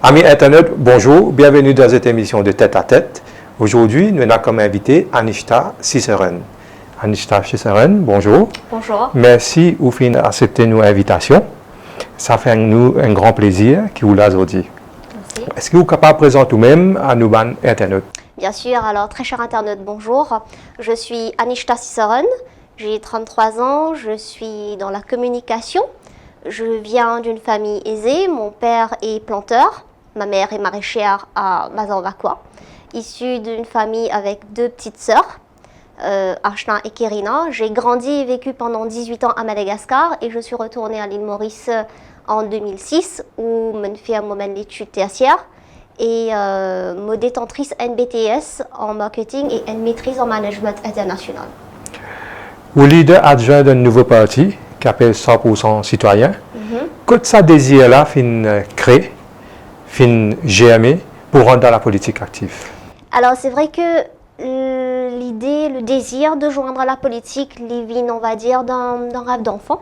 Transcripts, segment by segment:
Amis Internet, bonjour, bienvenue dans cette émission de Tête à Tête. Aujourd'hui, nous avons comme invité Anishta Ciceren. Anishta Ciceren, bonjour. Bonjour. Merci d'avoir accepté notre invitation. Ça fait nous un grand plaisir que vous l'avez aujourd'hui. Merci. Est-ce que vous êtes capable de présenter vous-même à nous Internet? Bien sûr, alors très cher internaute, bonjour. Je suis Anishta Ciceren, j'ai 33 ans, je suis dans la communication. Je viens d'une famille aisée, mon père est planteur, ma mère est maraîchère à Mazanvakwa. Issue d'une famille avec deux petites sœurs, Ashna et Kerina. J'ai grandi et vécu pendant 18 ans à Madagascar et je suis retournée à l'île Maurice en 2006 où je fais un moment d'études tertiaires et me détentrice NBTS en marketing et une maîtrise en management international. Vous leader adjoint d'un nouveau parti qui appelle 100% citoyen. Qu'est-ce que ça désire là, créer, germer pour rendre la politique active? Alors c'est vrai que l'idée, le désir de joindre la politique, les vignes, on va dire, d'un rêve d'enfant.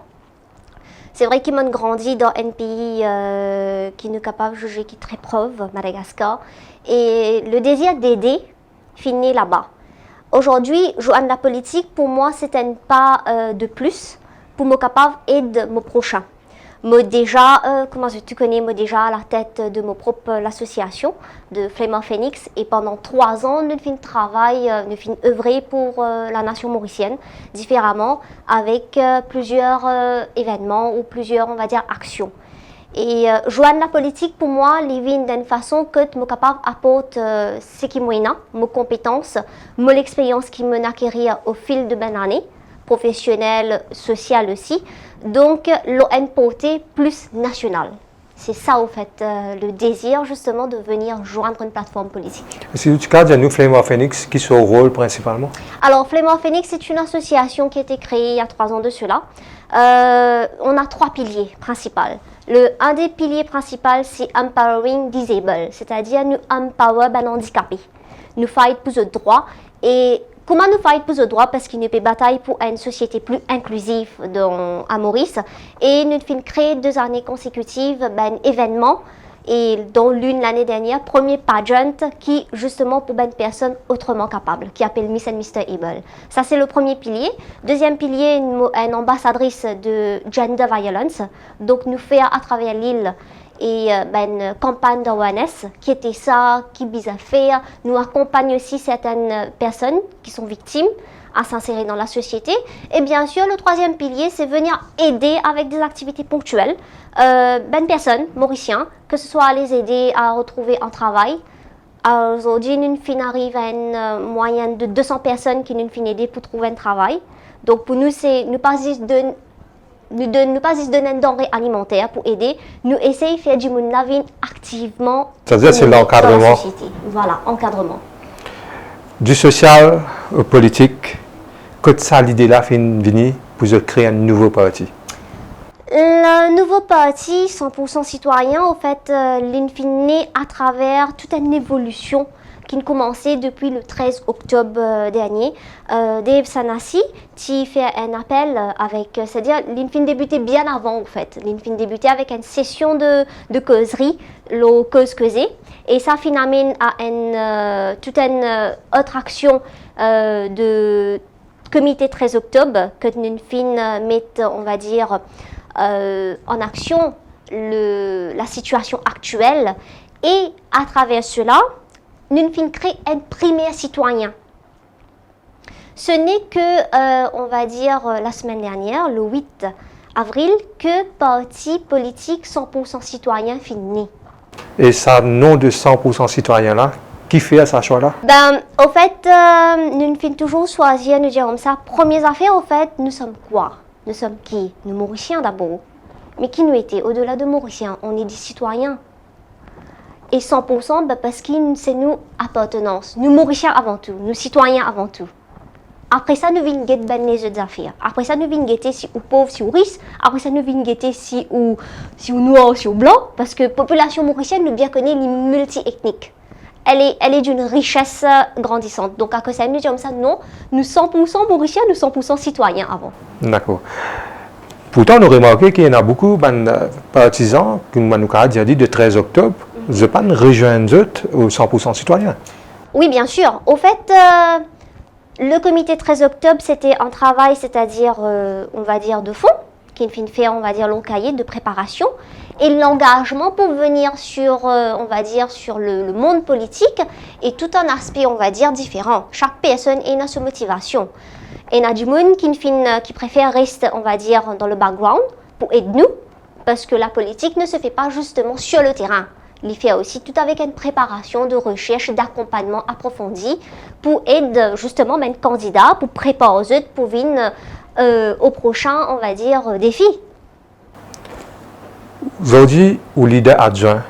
C'est vrai qu'ils m'ont grandi dans un pays qui n'est capable de juger, qui est très pauvre, Madagascar. Et le désir d'aider finit là-bas. Aujourd'hui, joindre la politique, pour moi, c'est un pas de plus pour me capable d'aider mon prochain. Moi déjà, comment tu connais, moi déjà à la tête de mon propre association de Flame of Phoenix et pendant 3 ans, nous fin travail, nous fin œuvrer pour la nation mauricienne différemment avec plusieurs événements ou plusieurs, on va dire, actions. Et joindre la politique pour moi, les vignes d'une façon que je suis capable d'apporter ce qui m'est mes compétences, mon expérience qui m'a acquis au fil de mes années, professionnelle, sociale aussi. Donc, l'ON portée plus nationale. C'est ça, au fait, le désir, justement, de venir joindre une plateforme politique. Est-ce que tu peux dire nous, Flame of Phoenix, qui est son rôle principalement? Alors, Flame of Phoenix, c'est une association qui a été créée il y a 3 ans de cela. On a 3 piliers principaux. Un des piliers principaux, c'est Empowering Disabled, c'est-à-dire nous empower les handicapés. Nous fight pour le droit et comment nous fight pour le droit? Parce qu'il nous fait bataille pour une société plus inclusive à Maurice. Et nous avons créé 2 années consécutives un événement. Et dans l'une l'année dernière, premier pageant qui justement pour une personne autrement capable, qui appelle Miss and Mr. Able. Ça c'est le premier pilier. Deuxième pilier, une ambassadrice de gender violence. Donc nous faisons à travers l'île et une campagne d'awareness qui était ça, qui vise à faire. Nous accompagnons aussi certaines personnes qui sont victimes à s'insérer dans la société. Et bien sûr, le troisième pilier, c'est venir aider avec des activités ponctuelles personnes mauriciens, que ce soit à les aider à retrouver un travail. Aujourd'hui, nous arrive à une moyenne de 200 personnes qui nous finissent aider pour trouver un travail. Donc pour nous, c'est ne pas juste donner une denrée alimentaire pour aider, nous essayons de faire du monde activement. C'est-à-dire c'est l'encadrement. Voilà, encadrement. Du social au politique, que ça l'idée là venir pour créer un nouveau parti? Le nouveau parti 100% citoyen, en fait, l'infini à travers toute une évolution qui a commencé depuis le 13 octobre dernier. Dave Sanassi, qui fait un appel avec, c'est-à-dire l'infini débuté bien avant, en fait. L'infini débuté avec une session de causerie, le cause-causé. Et ça finalement à toute une autre action de comité 13 octobre que nous met, on va dire, en action la situation actuelle et à travers cela, nous créons un primaire citoyen. Ce n'est que, on va dire, la semaine dernière, le 8 avril, que parti politique 100% citoyen finit. Et ça, nom de 100% citoyen là, qui fait à sa choix-là? Au fait, nous finissons toujours choisir, nous dire comme ça, première affaire, au fait, nous sommes quoi? Nous sommes qui? Nous Mauriciens d'abord. Mais qui nous étions? Au-delà de Mauriciens, on est des citoyens. Et 100%, parce que c'est nous appartenance. Nous Mauriciens avant tout, nous citoyens avant tout. Après ça, nous venons guetter les autres affaires. Après ça, nous venons guetter si ou pauvre, si ou riche. Après ça, nous venons guetter si ou noir, si ou blanc. Parce que la population mauricienne, nous bien connaît les multi-ethniques. Elle est d'une richesse grandissante. Donc, à cause de ça, nous disons ça, non, nous 100% Mauriciens, nous 100% citoyens avant. D'accord. Pourtant, on a remarqué qu'il y en a beaucoup de partisans, comme nous a dit, de 13 octobre, Je pas rejoindre au 100% citoyen. Oui, bien sûr. Au fait, le comité 13 octobre, c'était un travail, c'est-à-dire, on va dire, de fond, qui fait, on va dire, long cahier de préparation, et l'engagement pour venir sur, on va dire, sur le monde politique, et tout un aspect, on va dire, différent. Chaque personne a sa motivation. Et il y a du monde qui préfère rester, on va dire, dans le background pour aider nous, parce que la politique ne se fait pas justement sur le terrain. Il fait aussi tout avec une préparation de recherche, d'accompagnement approfondi pour aider justement mes candidats, pour préparer pour venir au prochain, on va dire, défi. Aujourd'hui, au leader adjoint,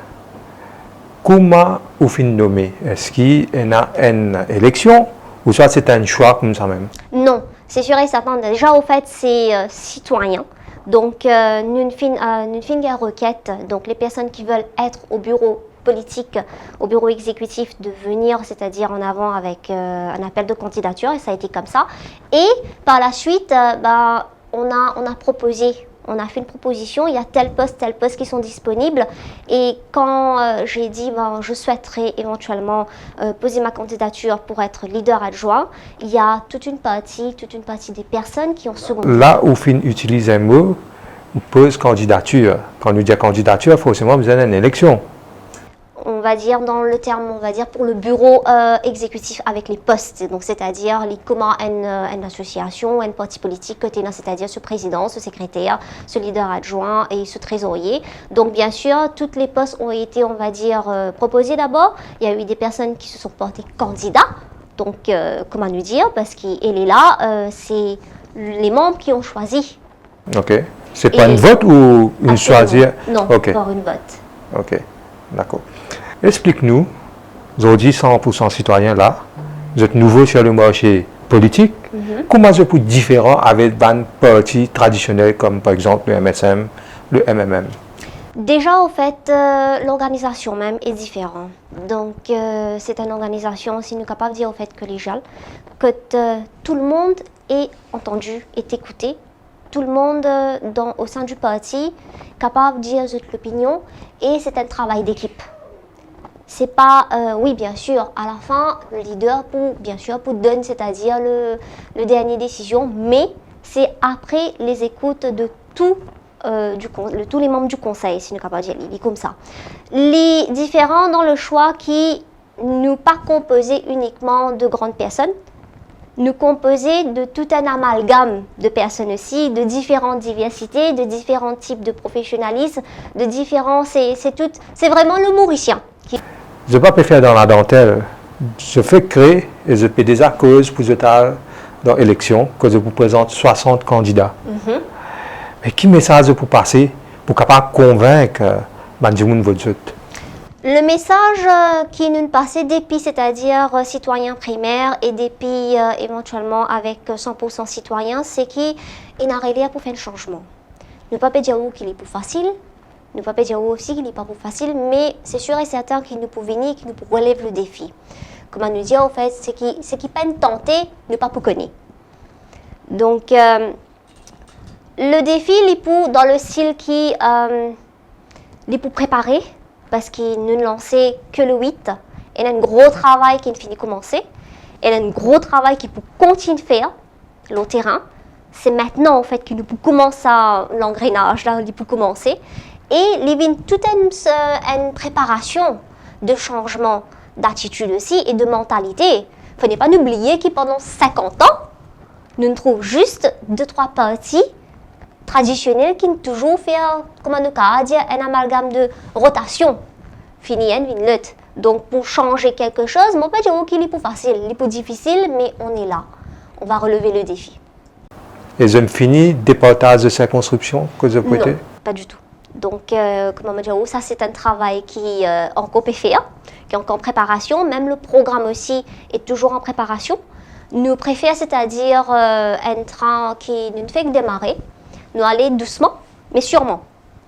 comment vous finissez nommé? Est-ce qu'il y a une élection ou soit c'est un choix comme ça même? Non, c'est sûr et certain. Déjà, au fait, c'est citoyen. Donc, nous faisons une requête. Donc, les personnes qui veulent être au bureau politique, au bureau exécutif, de venir, c'est-à-dire en avant avec un appel de candidature, et ça a été comme ça. Et par la suite, on a proposé. On a fait une proposition, il y a tel poste qui sont disponibles. Et quand j'ai dit je souhaiterais éventuellement poser ma candidature pour être leader adjoint, il y a toute une partie des personnes qui ont secondé. Là où on utilise un mot, on pose candidature. Quand on dit candidature, forcément, vous avez une élection. On va dire dans le terme, on va dire pour le bureau exécutif avec les postes, donc c'est-à-dire comment une association, un parti politique côté, c'est-à-dire ce président, ce secrétaire, ce leader adjoint et ce trésorier. Donc bien sûr, tous les postes ont été, on va dire, proposés d'abord. Il y a eu des personnes qui se sont portées candidats. Donc comment nous dire, parce qu'elle est là, c'est les membres qui ont choisi. Ok. C'est pas une vote ou une choisir? Non, okay. Pas une vote. Ok, d'accord. Explique-nous, aujourd'hui 100% citoyen là, vous êtes nouveau sur le marché politique, comment vous êtes différent avec un parti traditionnel comme par exemple le MSM, le MMM? Déjà, au fait, l'organisation même est différente. Donc, c'est une organisation, si nous sommes capables de dire au fait collégial, que tout le monde est entendu, est écouté. Tout le monde au sein du parti capable de dire l'opinion et c'est un travail d'équipe. C'est pas, oui bien sûr, à la fin, le leader pour donner, c'est-à-dire le dernier décision, mais c'est après les écoutes de tous les membres du conseil, si nous sommes capables de dire, il est comme ça. Les différents dans le choix qui nous pas composés uniquement de grandes personnes, nous composer de tout un amalgame de personnes aussi, de différentes diversités, de différents types de professionnalisme, de différents, c'est vraiment le mauricien. Je ne vais pas faire dans la dentelle. Je fais créer et je fais des causes pour dans l'élection, que je vous présente 60 candidats. Mais quel message pour passer pour capable convaincre Banjimoun votre? Le message qui nous passait depuis, c'est-à-dire citoyens primaires et depuis éventuellement avec 100% citoyens, c'est qu'il y a rien pour faire le changement. Ne pas dire qu'il est plus facile, ne pas dire aussi qu'il n'est pas plus facile, mais c'est sûr et certain qu'il nous peut venir, qu'il nous peut relever le défi. Comment nous dire en fait, c'est qu'il peine tenter, ne pas pour connaître. Donc le défi, il est pour dans le style qui est pour préparer. Parce qu'il ne lançait que le 8. Il y a un gros travail qui ne finit de commencer. Il y a un gros travail qui peut continuer de faire, le terrain. C'est maintenant en fait qu'il peut commencer l'engrenage, là, il peut commencer. Et il y a toute une préparation de changement d'attitude aussi et de mentalité. Il ne faut pas oublier que pendant 50 ans, nous trouvons juste 2-3 partis traditionnel qui toujours fait, comment nous dire, un amalgame de rotation. Fini, une lutte. Donc, pour changer quelque chose, je ne peux pas dire qu'il est plus facile, il est plus difficile, mais on est là. On va relever le défi. Et je me finis des partages de circonscription que vous pouvez? Non, pas du tout. Donc, comment dire, ça c'est un travail qui est encore fait, qui est encore en préparation. Même le programme aussi est toujours en préparation. Nous préférons, c'est-à-dire un train qui ne fait que démarrer. Nous aller doucement, mais sûrement.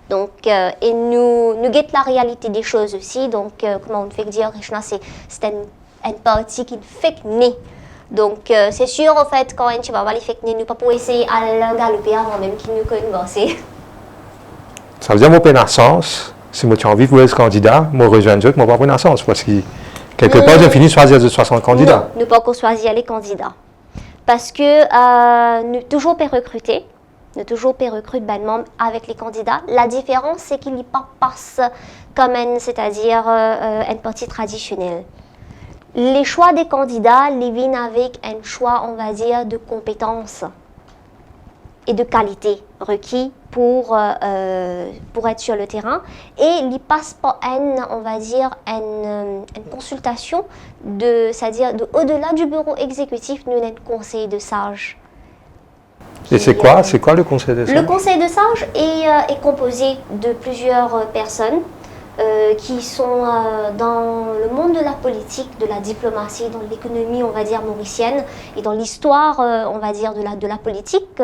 Donc, et nous guettons la réalité des choses aussi. Donc, comment on fait dire, c'est un parti qui fait que né. Donc, c'est sûr, en fait, quand on va aller faire que né, nous pas pour essayer à galoper avant même qu'il nous connaisse. Ça veut dire, mon pénissance, Si moi, tu as envie de voir ce candidat, moi, rejoindre eux, moi, pas prendre un sens. Parce que, quelque part, j'ai fini de choisir de 60 candidats. Non, nous pas qu'on choisir les candidats. Parce que nous toujours pas recruter. Nous toujours pas recruter ben membres avec les candidats. La différence, c'est qu'il n'y pas passe comme un, c'est-à-dire un parti traditionnel. Les choix des candidats, les viennent avec un choix, on va dire, de compétences et de qualité requis pour être sur le terrain. Et il passe par on va dire, une consultation, c'est-à-dire au-delà du bureau exécutif, nous avons un conseil de sages. Et c'est quoi le conseil de sages? Le conseil de sages est composé de plusieurs personnes qui sont dans le monde de la politique, de la diplomatie, dans l'économie, on va dire, mauricienne, et dans l'histoire, on va dire, de la politique.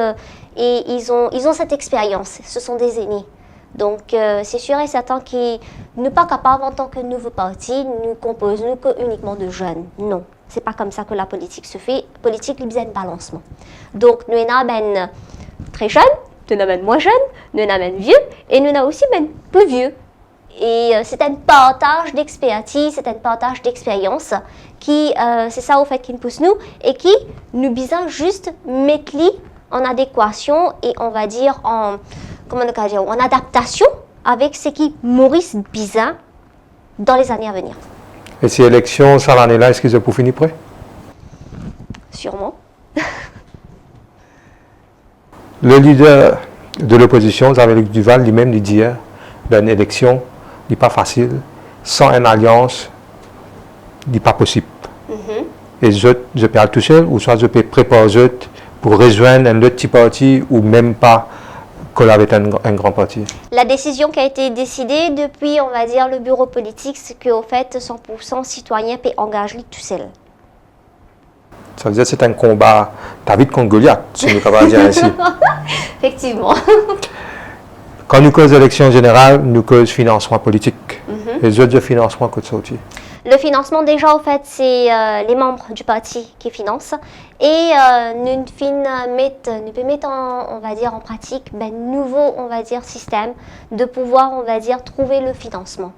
Et ils ont cette expérience. Ce sont des aînés. Donc, c'est sûr et certain qu'ils ne sont pas capables, en tant que nouveau parti, nous composons uniquement de jeunes. Non, c'est pas comme ça que la politique se fait. La politique, il y a un balancement. Donc, nous avons très jeunes, nous avons moins jeunes, nous avons vieux, et nous avons aussi peu vieux. Et c'est un partage d'expertise, c'est un partage d'expérience qui, c'est ça au fait qui nous pousse nous et qui nous besoin juste mettre en adéquation et on va dire en adaptation avec ce qui Maurice besoin dans les années à venir. Et si l'élection, ça l'année-là, est-ce qu'ils ont pour finir prêt? Sûrement. Le leader de l'opposition, Xavier Duval, lui-même, lui dit d'une élection n'est pas facile, sans une alliance, n'est pas possible. Et je parle tout seul, ou soit je peux préparer pour rejoindre un autre petit parti, ou même pas collaborer avec un grand parti. La décision qui a été décidée depuis, on va dire, le bureau politique, c'est qu'au fait, 100% citoyens peuvent engager tout seul. Ça veut dire que c'est un combat David contre Goliath, si nous pouvons dire ainsi. Effectivement. Quand nous causons élection générale, nous causons financement politique. Les autres financements que sortir. Le financement, déjà, au fait, c'est les membres du parti qui financent. Et nous pouvons mettre on va dire, en pratique nouveau, on va dire, système de pouvoir, on va dire, trouver le financement.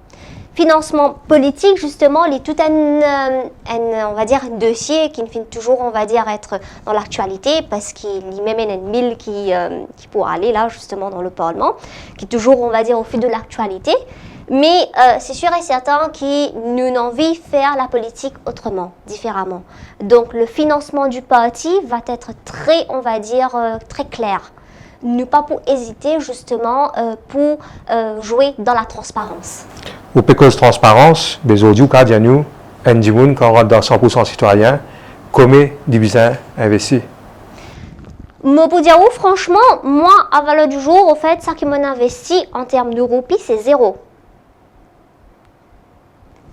Financement politique, justement, il est tout on va dire, un dossier qui finit toujours, on va dire, être dans l'actualité parce qu'il y a même une mille qui pourra aller là, justement, dans le Parlement, qui est toujours, on va dire, au fil de l'actualité. Mais c'est sûr et certain que nous avons envie de faire la politique autrement, différemment. Donc, le financement du parti va être très, on va dire, très clair. Ne pas pour hésiter, justement, pour jouer dans la transparence. Au PECOS Transparence, les audios, quand nous, quand on rentre dans 100% citoyen, comment diviser investi? Mais pour dire franchement, moi, à valeur du jour, au fait, ça qui m'a investi en termes de roupies, c'est 0.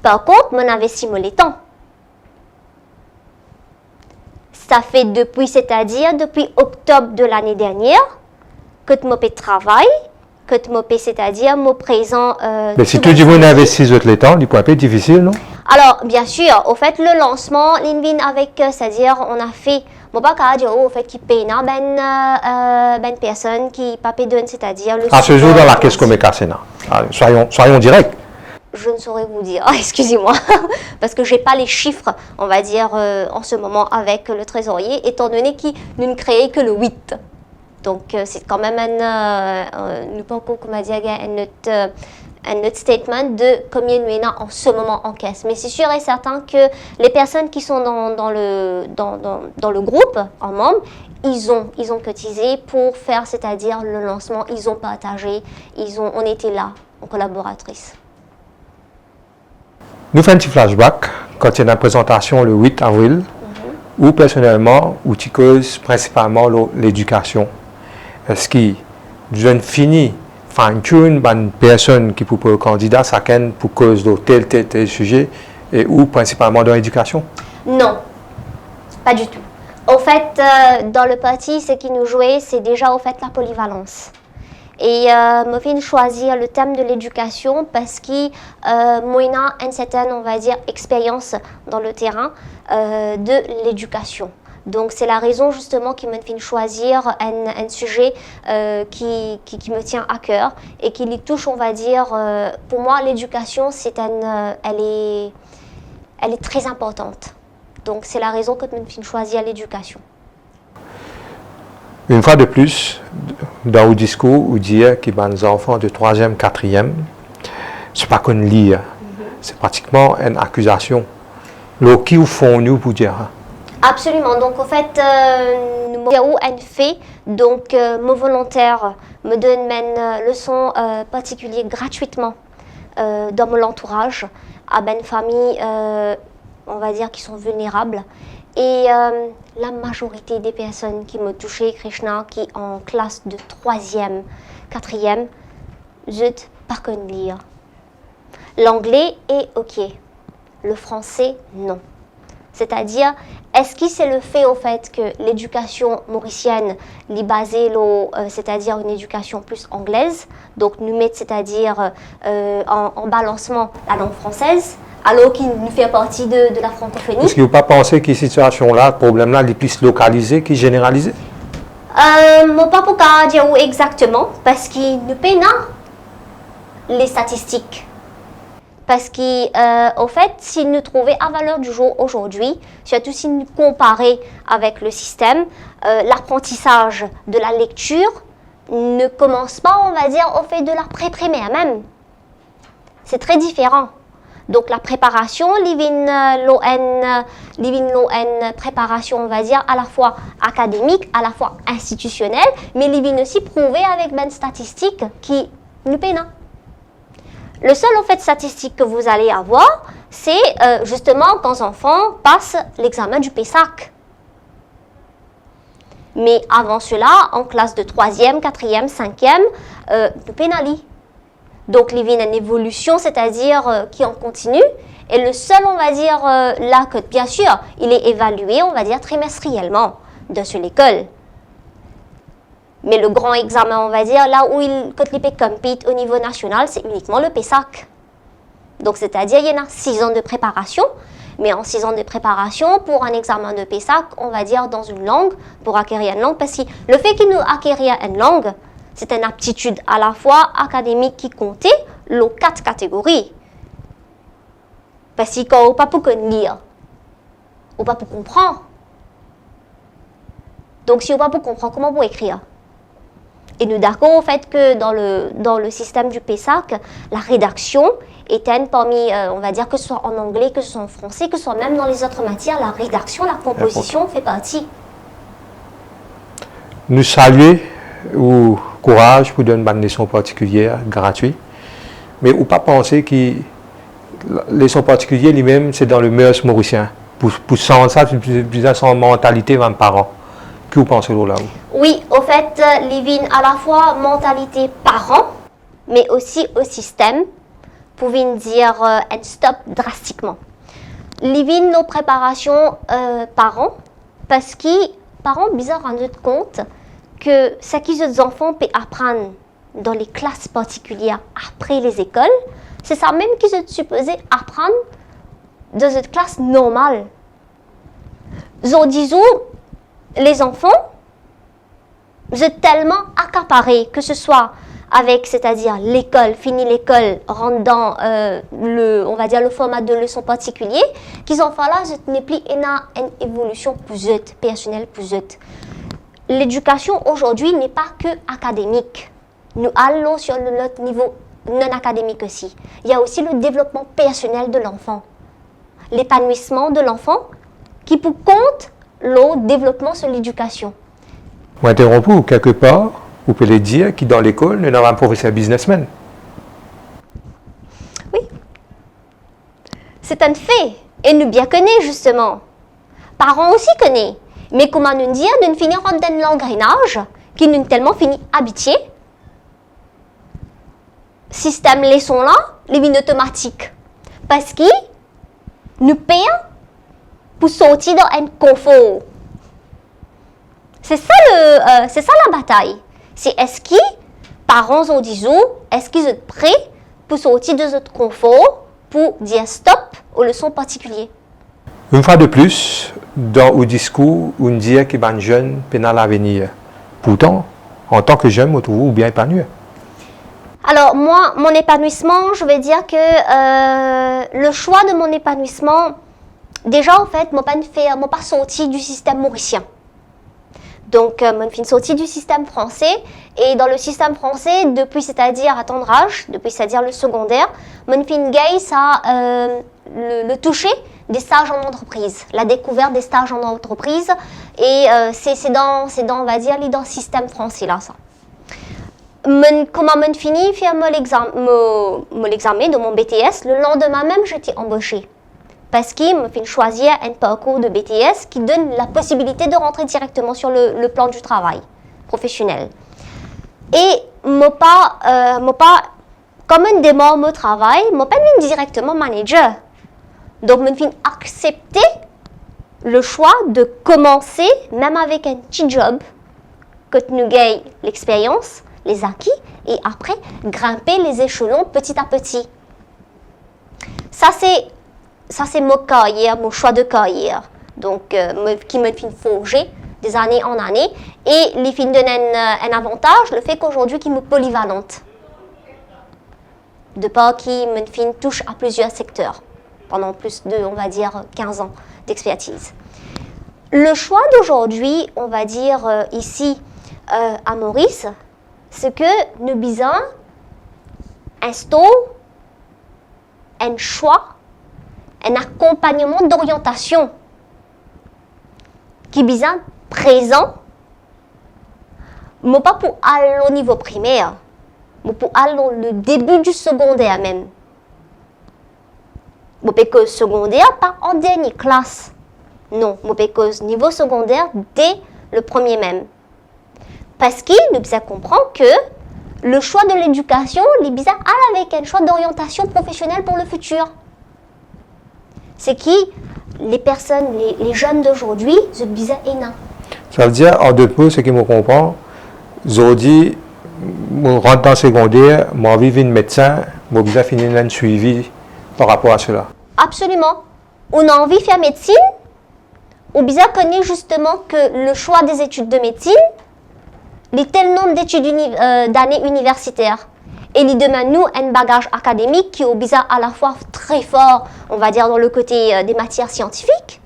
Par contre, mon investissement les temps. Ça fait c'est-à-dire depuis octobre de l'année dernière, que je me travaille, que je me c'est-à-dire mon présent. Mais si tu dis qu'on investit les temps, il peut être difficile, non? Alors, bien sûr, au fait, le lancement, l'INVIN avec, c'est-à-dire, on a fait. Bon, pas qu'à dire, au fait, qui paye ben personne qui pas paye c'est-à-dire. À ce jour, dans la caisse comme Cassena. Soyons directs. Je ne saurais vous dire, excusez-moi, parce que je n'ai pas les chiffres, on va dire, en ce moment avec le trésorier, étant donné qu'il ne créait que le 8. Donc, c'est quand même nous pas encore, comment dire, un autre statement de combien nous avons en ce moment en caisse. Mais c'est sûr et certain que les personnes qui sont dans le groupe, en membre, ils ont cotisé pour faire, c'est-à-dire le lancement, ils ont partagé, on était là, en collaboratrice. Nous faisons un petit flashback quand il y a une présentation le 8 avril, où personnellement, où tu causes principalement l'éducation. Est-ce que je finis fine-tune une personne qui peut candidat, ça pour cause de tel sujet, et ou principalement dans l'éducation? Non, pas du tout. Au fait, dans le parti, ce qui nous jouait, c'est déjà au fait la polyvalence. Et je vais choisir le thème de l'éducation parce que moi, j'ai une certaine, on va dire, expérience dans le terrain de l'éducation. Donc c'est la raison justement qui me fait choisir un sujet qui me tient à cœur et qui lui touche, on va dire, pour moi l'éducation elle est très importante. Donc c'est la raison que me fait choisir l'éducation. Une fois de plus, dans le discours, vous dites que les enfants de 3e, 4e, c'est pas qu'on lire. C'est pratiquement une accusation. Alors, qui vous font nous pour dire? Absolument. Donc, en fait, nous avons un fait. Donc, mon volontaire me donne une leçon particulière gratuitement dans mon entourage à une famille, on va dire, qui sont vulnérables. Et la majorité des personnes qui m'ont touché, Krishna, qui en classe de 3e, 4e, je ne pas lire. L'anglais est OK. Le français, non. C'est-à-dire, est-ce que c'est le fait au fait que l'éducation mauricienne est basée, c'est-à-dire une éducation plus anglaise, donc nous mettre, c'est-à-dire en balancement la langue française, alors qu'il nous fait partie de la francophonie? Est-ce que vous ne pensez pas que cette situation-là, le problème-là, est plus localisé que généralisé? Je ne peux pas dire exactement, parce qu'il nous paye les statistiques. Parce qu'au fait, si nous trouvons à valeur du jour aujourd'hui, surtout si nous comparons avec le système, l'apprentissage de la lecture ne commence pas, on va dire, au fait de la pré-primaire même. C'est très différent. Donc la préparation, l'ON préparation, on va dire, à la fois académique, à la fois institutionnelle, mais l'IVIN aussi prouvé avec une statistique qui nous paye. Le seul en fait statistique que vous allez avoir, c'est justement quand les enfants passent l'examen du PESAC. Mais avant cela, en classe de 3e, 4e, 5e, nous pénalisons. Donc, il y a une évolution, c'est-à-dire qui en continue. Et le seul, on va dire, là que bien sûr, il est évalué, on va dire, trimestriellement dans l'école. Mais le grand examen, on va dire, là où quand il peut compete au niveau national, c'est uniquement le PESAC. Donc, c'est-à-dire, il y en a 6 ans de préparation. Mais en 6 ans de préparation, pour un examen de PESAC, on va dire dans une langue, pour acquérir une langue, parce que le fait qu'il nous acquérir une langue, c'est une aptitude à la fois académique qui comptait, les 4 catégories. Parce qu'on ne peut pas pour lire, on ne peut pas pour comprendre. Donc, si on ne peut pas pour comprendre, comment pour écrire? Et nous d'accord au fait que dans le système du PESAC, la rédaction est une parmi, on va dire que ce soit en anglais, que ce soit en français, que ce soit même dans les autres matières, la rédaction, la composition fait partie. Nous saluons au courage pour donner une leçon particulière, gratuite. Mais ou pas penser que la leçon particulière lui-même, c'est dans le mœurs mauricien. Pour sentir ça, c'est plus son mentalité vers les parents. Que vous pensez là? Oui, au fait, l'IVIN à la fois mentalité parents, mais aussi au système, pour dire un stop drastiquement. L'IVIN, nos préparations parents, parce que parents, bizarre, rendent compte que ce que les enfants peuvent apprendre dans les classes particulières après les écoles, c'est ça même qu'ils sont supposés apprendre dans une classe normale. Disons, les enfants, sont tellement accaparés, que ce soit avec, c'est-à-dire l'école, fini l'école, rentre dans on va dire le format de leçon particulier, qu'ils enfants-là, ce n'est plus une évolution plus personnelle plus L'éducation aujourd'hui n'est pas que académique. Nous allons sur notre niveau non académique aussi. Il y a aussi le développement personnel de l'enfant, l'épanouissement de l'enfant qui pour compte le développement sur l'éducation. Vous interrompez quelque part, vous pouvez dire que dans l'école, nous avons un professeur businessman. Oui. C'est un fait. Et nous bien connaissons justement. Parents aussi connaissent. Mais comment nous dire, nous finir dans l'engrenage qui nous tellement fini habitués. Système leçon là, les lignes automatiques. Parce que nous payons pour sortir dans un confort. C'est ça la bataille. C'est est-ce que parents ont dit est-ce qu'ils sont prêts pour sortir de notre confort pour dire stop aux leçons particulières? Une fois de plus, dans le discours, on dit que les jeunes peuvent l'avenir. Pourtant, en tant que jeune, je me trouve bien épanoui. Alors, moi, mon épanouissement, je vais dire que le choix de mon épanouissement, déjà, en fait, je ne pas sorti du système mauricien. Donc, je suis sorti du système français. Et dans le système français, depuis, c'est-à-dire à tendre âge, depuis, c'est-à-dire le secondaire, je suis gay, ça le toucher des stages en entreprise, la découverte des stages en entreprise. Et c'est dans, on va dire, dans le système français, là, ça. Comment je fini faire l'examen de mon BTS, le lendemain même, j'étais embauchée. Parce qu'il me fait choisir un parcours de BTS qui donne la possibilité de rentrer directement sur le plan du travail professionnel. Et comme un démarre mon travail, je suis directement manager. Donc, je suis accepté le choix de commencer, même avec un petit job, que nous gagnons l'expérience, les acquis, et après, grimper les échelons petit à petit. Ça, c'est mon carrière, mon choix de carrière, donc qui me fait forger des années en années, et les filles donnent un avantage, le fait qu'aujourd'hui, qui me polyvalente, de part qui me fait touche à plusieurs secteurs, pendant plus de, on va dire, 15 ans d'expertise. Le choix d'aujourd'hui, on va dire ici à Maurice, c'est que nous bisons instaure un choix, un accompagnement d'orientation qui est présent, mais pas pour aller au niveau primaire, mais pour aller dans le début du secondaire même. Mais pas que secondaire, pas en dernière classe. Non, mais pas que niveau secondaire dès le premier même. Parce qu'il nous comprend que le choix de l'éducation, il est bizarre avec un choix d'orientation professionnelle pour le futur. C'est qui les personnes, les jeunes d'aujourd'hui, c'est bizarre et non. Ça veut dire, en deux mots, ce qui me comprend, aujourd'hui, je rentre dans le secondaire, je envie de médecin, je vais finir un suivi par rapport à cela. Absolument. On a envie de faire médecine, on bien connaît justement que le choix des études de médecine, les tel nombre d'études d'années universitaires. Et il demande nous un bagage académique qui est bizarre à la fois très fort, on va dire dans le côté des matières scientifiques,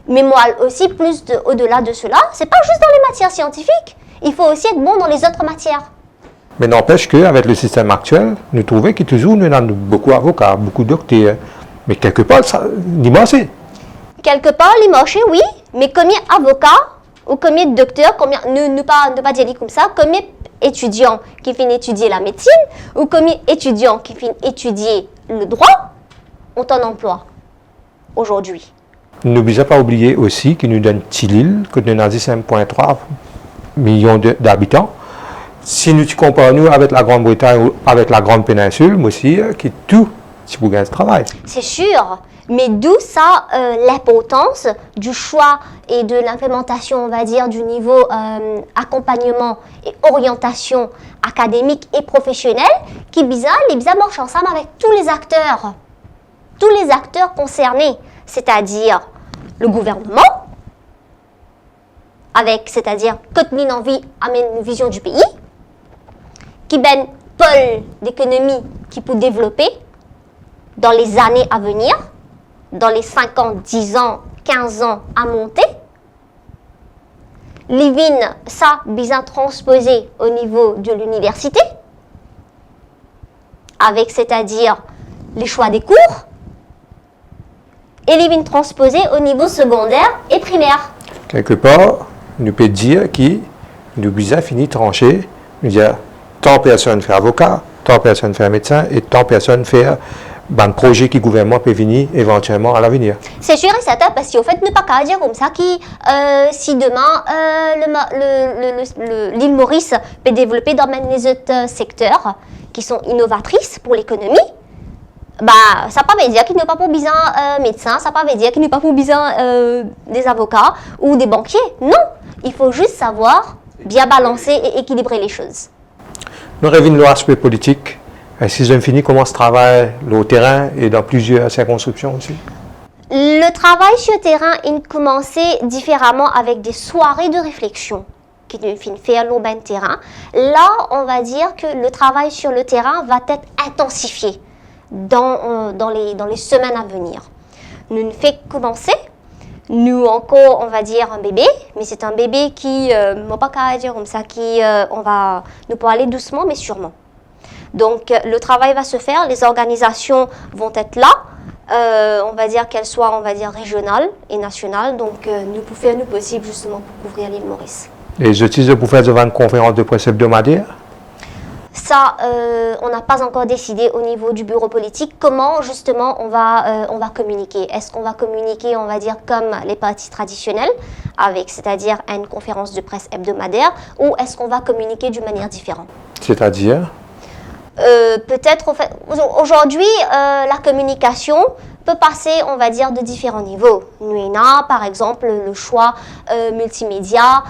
mais moi aussi plus au-delà de cela, c'est pas juste dans les matières scientifiques, il faut aussi être bon dans les autres matières. Mais n'empêche qu'avec le système actuel, nous trouvons que toujours nous avons beaucoup d'avocats, beaucoup de docteurs, mais quelque part, ça l'immense. Quelque part, l'immense, oui, mais combien d'avocats ou combien de docteurs, combien, ne pas dire comme ça, combien étudiants qui viennent étudier la médecine ou combien d'étudiants qui viennent étudier le droit ont un emploi aujourd'hui. Nous ne pas oublier aussi qu'il nous donne Tilil, que nous avons 5,3 millions d'habitants. Si nous comparons avec la Grande-Bretagne ou avec la Grande Péninsule, mais aussi, qui tout, si vous gagnez ce travail. C'est sûr, mais d'où ça l'importance du choix et de l'implémentation, on va dire, du niveau accompagnement et orientation académique et professionnelle, qui les bizarres marchent ensemble avec tous les acteurs concernés, c'est-à-dire le gouvernement, avec, c'est-à-dire que une envie amène une vision du pays, qui ben pôle d'économie qui peut développer dans les années à venir, dans les 5 ans, 10 ans, 15 ans à monter. Les vignes, ça, bien transposé au niveau de l'université, avec, c'est-à-dire, les choix des cours, et les vignes transposées au niveau secondaire et primaire. Quelque part, nous peut dire que nous bien fini trancher, nous dire tant personne fait avocat, tant personne fait médecin et tant personne fait un projet que le gouvernement peut venir éventuellement à l'avenir. C'est sûr et certain, parce qu'au fait, ne pas qu'à dire comme ça, si demain l'île Maurice peut développer dans même les autres secteurs qui sont innovatrices pour l'économie, bah, ça ne veut pas dire qu'il n'y a pas pour besoin médecins, ça ne veut pas dire qu'il n'y a pas pour besoin des avocats ou des banquiers. Non, il faut juste savoir bien balancer et équilibrer les choses. Nous revenons à l'aspect politique. Si je finis comment se travaille au terrain et dans plusieurs circonscriptions aussi. Le travail sur le terrain, il commençait différemment avec des soirées de réflexion qui nous font faire l'urbain terrain. Là, on va dire que le travail sur le terrain va être intensifié dans les semaines à venir. Nous ne fait commencer. Nous encore, on va dire un bébé, mais c'est un bébé qui, on pas qu'à dire comme ça, nous pourrons aller doucement mais sûrement. Donc le travail va se faire, les organisations vont être là, on va dire qu'elles soient, on va dire régionales et nationales. Donc nous pouvons faire nous possible justement pour couvrir l'île Maurice. Et les outils pour faire devant une conférence de presse hebdomadaire? Ça, on n'a pas encore décidé au niveau du bureau politique comment justement on va communiquer. Est-ce qu'on va communiquer, on va dire, comme les partis traditionnels, c'est-à-dire à une conférence de presse hebdomadaire, ou est-ce qu'on va communiquer d'une manière différente? C'est-à-dire? Peut-être, aujourd'hui, la communication peut passer, on va dire, de différents niveaux. Nous avons, par exemple, le choix multimédia.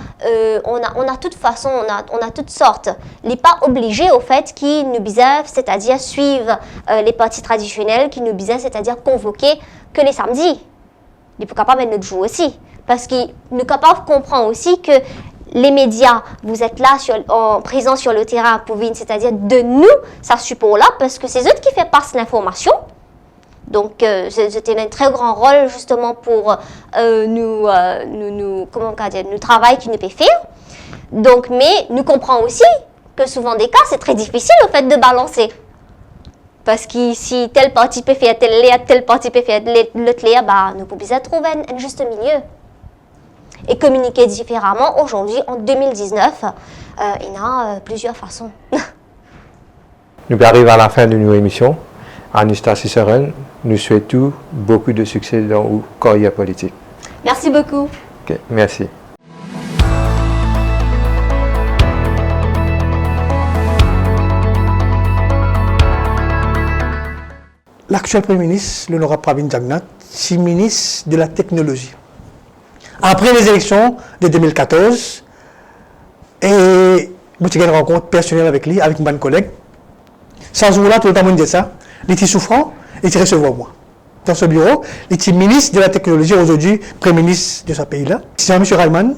On a toute façon, on a toutes sortes. Il n'est pas obligé, au fait, qui nous bisaient, c'est-à-dire suivre les partis traditionnels, qui nous bisaient, c'est-à-dire convoquer que les samedis. Il est capable de notre jour aussi. Parce qu'il nous est capable de comprendre aussi que les médias, vous êtes là présents sur le terrain pour venir, c'est-à-dire de nous, ça support-là, parce que c'est eux qui font passer l'information. Donc, c'était un très grand rôle justement pour nous travail qui nous peut faire. Donc, mais nous comprenons aussi que souvent des cas, c'est très difficile au fait de balancer. Parce que si tel parti peut faire tel parti peut faire l'autre léa, bah, nous pouvons trouver un juste milieu. Et communiquer différemment, aujourd'hui, en 2019, il y a plusieurs façons. Nous arrivons à la fin de notre émission. Anastasie Seren, nous souhaitons beaucoup de succès dans la carrière politique. Merci beaucoup. Okay, merci. L'actuel Premier ministre, l'honorable Pravin Jagnnath, c'est ministre de la technologie. Après les élections de 2014, et j'ai eu une rencontre personnelle avec lui, avec une bonne collègue. Sans jour-là, tout le temps, on dit ça. Il était souffrant, il était recevoir moi. Dans ce bureau, il était ministre de la technologie, aujourd'hui, Premier ministre de ce pays-là. C'est M. Rayman,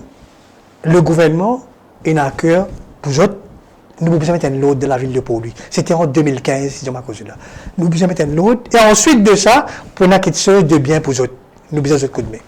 le gouvernement est à cœur pour eux. Nous pouvons mettre un lot de la ville de Pau-lui. C'était en 2015, si je m'en cause là. Nous pouvons mettre un lot. Et ensuite de ça, pour quelque chose de bien pour eux. Nous besoin de coup de main.